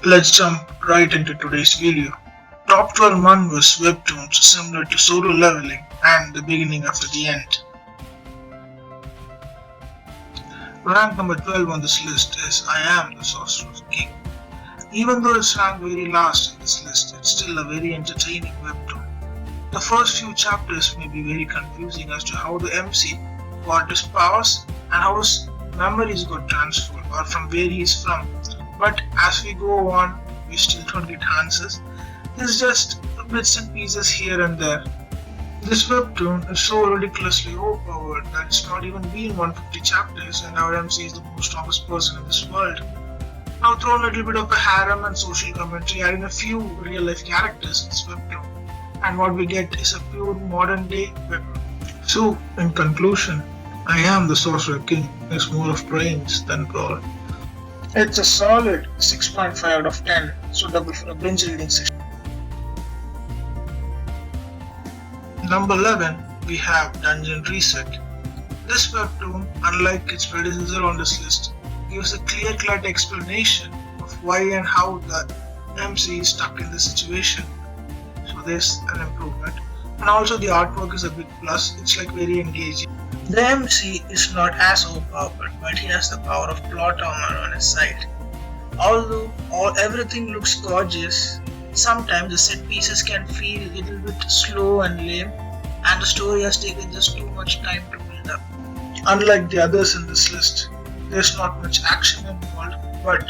Let's jump right into today's video. Top 12 Manhwas Webtoons similar to solo leveling and the beginning after the end. Rank number 12 on this list is I Am the Sorcerer's King. Even though it's ranked very last in this list, it's still a very entertaining webtoon. The first few chapters may be very confusing as to how the MC got his powers and how his memories got transferred or from where he is from. But as we go on, we still don't get answers. There's just bits and pieces here and there. This webtoon is so ridiculously overpowered that it's not even been 150 chapters and our MC is the most strongest person in this world. Now throw a little bit of a harem and social commentary, adding a few real life characters in this webtoon, and what we get is a pure modern day webtoon. So, in conclusion, I Am the Sorcerer King is more of brains than brawl. It's a solid 6.5 out of 10, suitable for a binge reading session. Number 11, we have Dungeon Reset. This webtoon, unlike its predecessor on this list, gives a clear-cut explanation of why and how the MC is stuck in this situation. So there's an improvement. And also the artwork is a big plus, it's like very engaging. The MC is not as overpowered, but he has the power of plot armor on his side. Although everything looks gorgeous, sometimes the set pieces can feel a little bit slow and lame, and the story has taken just too much time to build up. Unlike the others in this list, there's not much action involved, but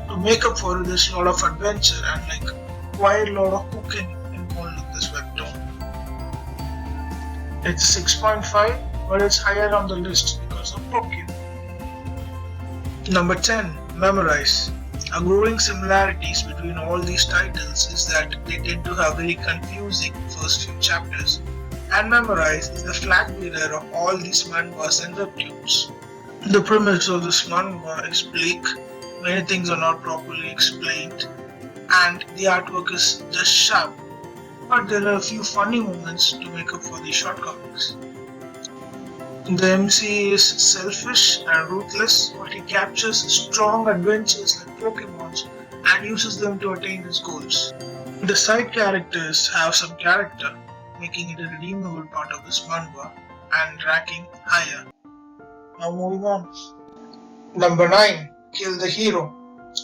to make up for it, there's a lot of adventure and quite a lot of cooking involved in this webtoon. It's 6.5, but it's higher on the list because of cooking. Number 10, Memorize. A growing similarities between all these titles is that they tend to have very confusing first few chapters, and Memorize is the flag bearer of all these manhwas and webtoons. The premise of this manhwa is bleak, many things are not properly explained, and the artwork is just sharp, but there are a few funny moments to make up for these shortcomings. The MC is selfish and ruthless, but he captures strong adventures like Pokemons and uses them to attain his goals. The side characters have some character, making it a redeemable part of this manhwa and ranking higher. Now moving on. Number 9, Kill the Hero.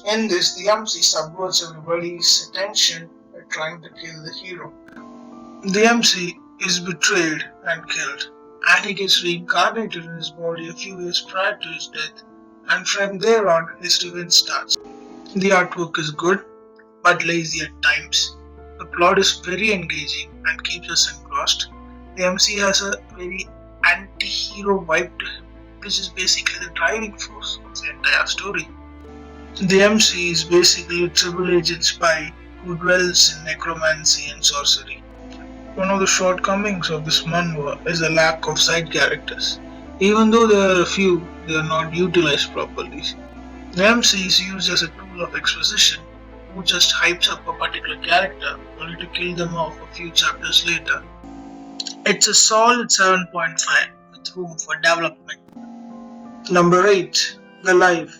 In this, the MC subverts everybody's attention by trying to kill the hero. The MC is betrayed and killed, and he gets reincarnated in his body a few years prior to his death, and from there on, his revenge starts. The artwork is good, but lazy at times. The plot is very engaging and keeps us engrossed. The MC has a very anti-hero vibe to him, which is basically the driving force of the entire story. The MC is basically a triple agent spy who dwells in necromancy and sorcery. One of the shortcomings of this manhwa is the lack of side characters. Even though there are a few, they are not utilized properly. The MC is used as a tool of exposition who just hypes up a particular character only to kill them off a few chapters later. It's a solid 7.5 with room for development. Number 8, The Live.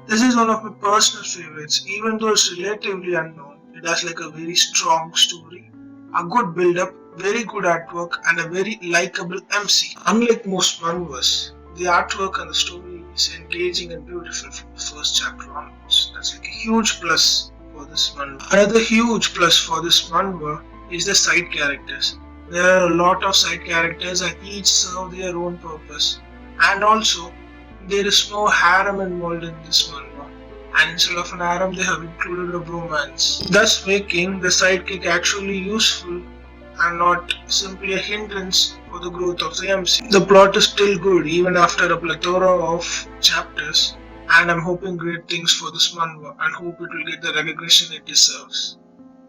This is one of my personal favorites. Even though it's relatively unknown, it has a very strong story, a good build-up, very good artwork, and a very likable MC. Unlike most manhwas, the artwork and the story is engaging and beautiful from the first chapter onwards. That's a huge plus for this manhwa. Another huge plus for this manhwa is the side characters. There are a lot of side characters and each serve their own purpose. And also, there is no harem involved in this manhwa, and instead of an harem they have included a bromance, thus making the sidekick actually useful and not simply a hindrance for the growth of the MC. The plot is still good even after a plethora of chapters, and I'm hoping great things for this manhwa and hope it will get the recognition it deserves.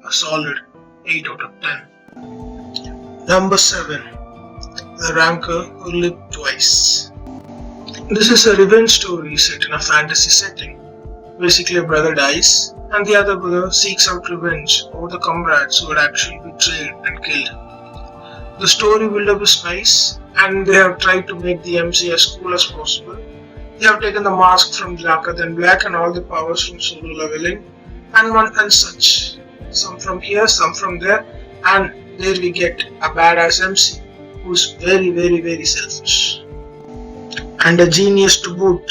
A solid 8 out of 10. Number 7, The Ranker Who Lived Twice. This is a revenge story set in a fantasy setting. Basically, a brother dies, and the other brother seeks out revenge over the comrades who had actually betrayed and killed him. The story build-up is nice, and they have tried to make the MC as cool as possible, They have taken the mask from Darker Than Black and all the powers from Solo Leveling and such. Some from here, some from there, and there we get a badass MC who's very selfish and a genius to boot.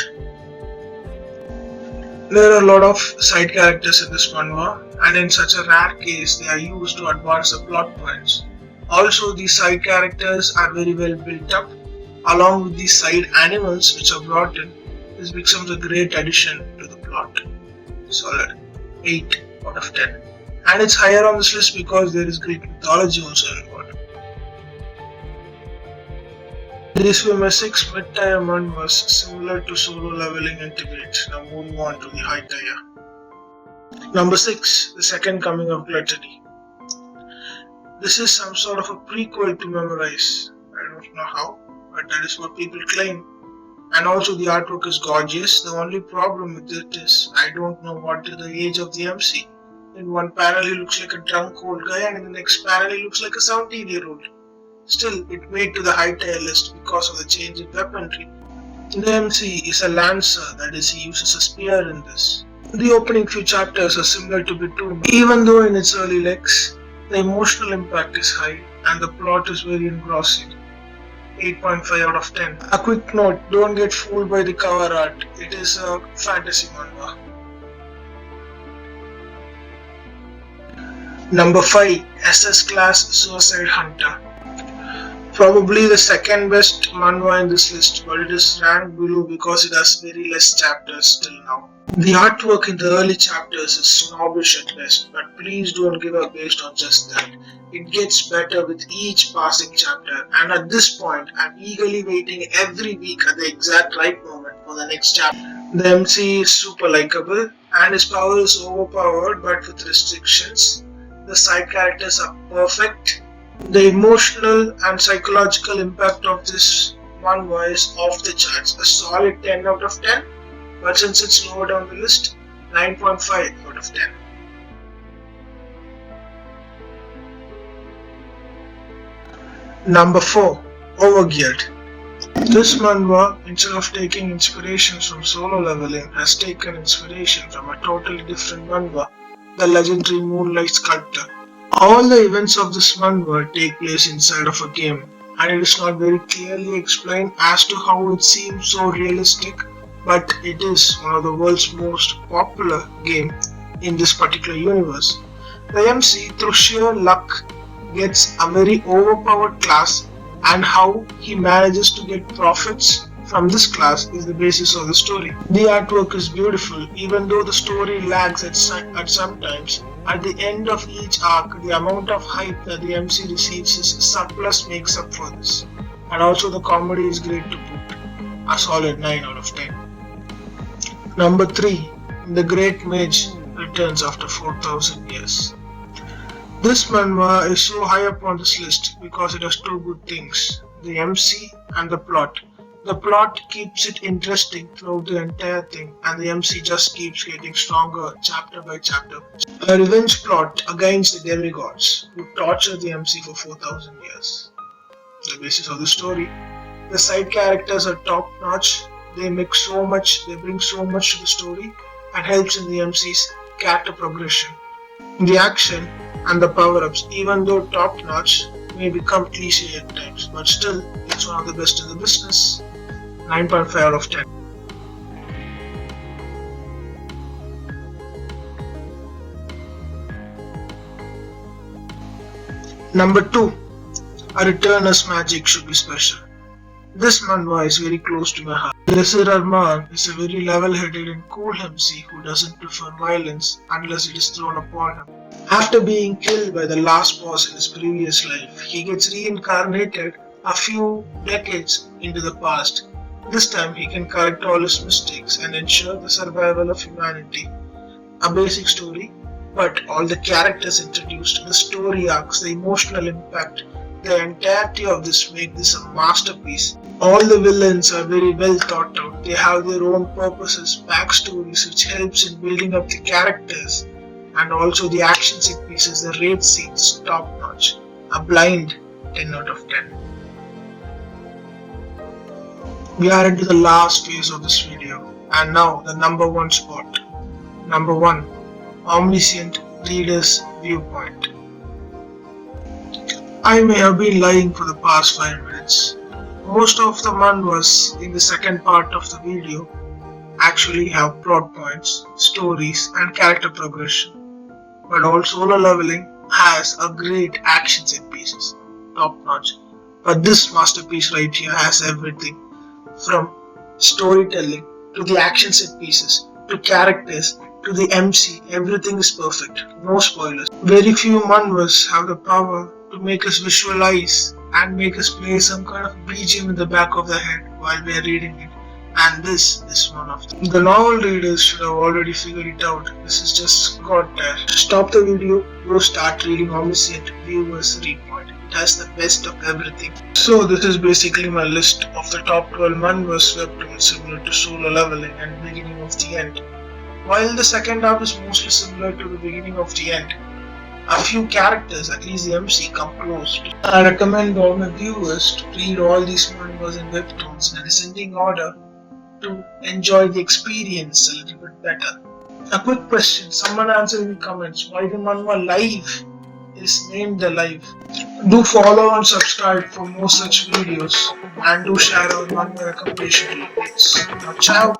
There are a lot of side characters in this manhwa, and in such a rare case, they are used to advance the plot points. Also, these side characters are very well built up, along with these side animals which are brought in. This becomes a great addition to the plot. Solid 8 out of 10. And it's higher on this list because there is Greek mythology also involved. These were my 6 mid-tier manhwas similar to Solo Leveling and Tibet. Now moving on to the high tier. Number 6, The Second Coming of Gluttony. This is some sort of a prequel to Memorize. I don't know how, but that is what people claim. And also the artwork is gorgeous. The only problem with it is I don't know what is the age of the MC. In one panel he looks like a drunk old guy and in the next panel he looks like a 17-year-old. Still, it made to the high tier list because of the change in weaponry. The MC is a lancer, that is, he uses a spear in this. The opening few chapters are similar to Webtoons, even though in its early legs, the emotional impact is high and the plot is very engrossing. 8.5 out of 10. A quick note, don't get fooled by the cover art, it is a fantasy manhwa. Number 5, SS Class Suicide Hunter. Probably the second best manhwa in this list, but it is ranked below because it has very less chapters till now. The artwork in the early chapters is snobbish at best, but please don't give up based on just that. It gets better with each passing chapter, and at this point, I'm eagerly waiting every week at the exact right moment for the next chapter. The MC is super likable, and his power is overpowered but with restrictions. The side characters are perfect. The emotional and psychological impact of this manhwa is off the charts. A solid 10 out of 10, but since it's lower down the list, 9.5 out of 10. Number 4, Overgeared. This manhwa, instead of taking inspirations from Solo Leveling, has taken inspiration from a totally different manhwa, the legendary Moonlight Sculptor. All the events of this manhwa take place inside of a game, and it is not very clearly explained as to how it seems so realistic, but it is one of the world's most popular game in this particular universe. The MC, through sheer luck, gets a very overpowered class, and how he manages to get profits from this class is the basis of the story. The artwork is beautiful, even though the story lags at some times. At the end of each arc, the amount of hype that the MC receives is surplus makes up for this. And also the comedy is great to boot. A solid 9 out of 10. Number 3, The Great Mage returns after 4,000 years. This manhwa is so high up on this list because it has two good things, the MC and the plot. The plot keeps it interesting throughout the entire thing, and the MC just keeps getting stronger chapter by chapter. A revenge plot against the demigods who torture the MC for 4,000 years. The basis of the story. The side characters are top notch. They bring so much to the story and helps in the MC's character progression. The action and the power-ups, even though top notch, may become cliche at times, but still, it's one of the best in the business. 9.5 out of 10. Number 2, A Return as Magic Should Be Special. This manhwa is very close to my heart. Lesser Arman is a very level-headed and cool MC who doesn't prefer violence unless it is thrown upon him. After being killed by the last boss in his previous life, he gets reincarnated a few decades into the past. This time he can correct all his mistakes and ensure the survival of humanity. A basic story, but all the characters introduced, the story arcs, the emotional impact, the entirety of this make this a masterpiece. All the villains are very well thought out. They have their own purposes, backstories which helps in building up the characters, and also the action set pieces, the raid scenes, top notch. A blind 10 out of 10. We are into the last phase of this video, and now the number one spot. Number 1. Omniscient Reader's Viewpoint. I may have been lying for the past 5 minutes. Most of the manhwas in the second part of the video actually have plot points, stories, and character progression. But all solo leveling has a great action set pieces, top notch. But this masterpiece right here has everything from storytelling to the action set pieces to characters to the MC. Everything is perfect, no spoilers. Very few manhwas have the power to make us visualize and make us play some kind of BGM in the back of the head while we are reading it. And this is one of them. The novel readers should have already figured it out. This is just got there. Stop the video, go start reading Omniscient Viewer's Viewpoint. It has the best of everything. So this is basically my list of the top 12 manhwas webtoons similar to solo leveling and beginning of the end. While the second half is mostly similar to the beginning of the end, a few characters, at least the MC, come close. I recommend all my viewers to read all these manhwas and webtoons in descending order to enjoy the experience a little bit better. A quick question, someone answer in the comments why the manhwa Live is named the Live. Do follow and subscribe for more such videos and do share our manhwa recommendation reports. Now ciao!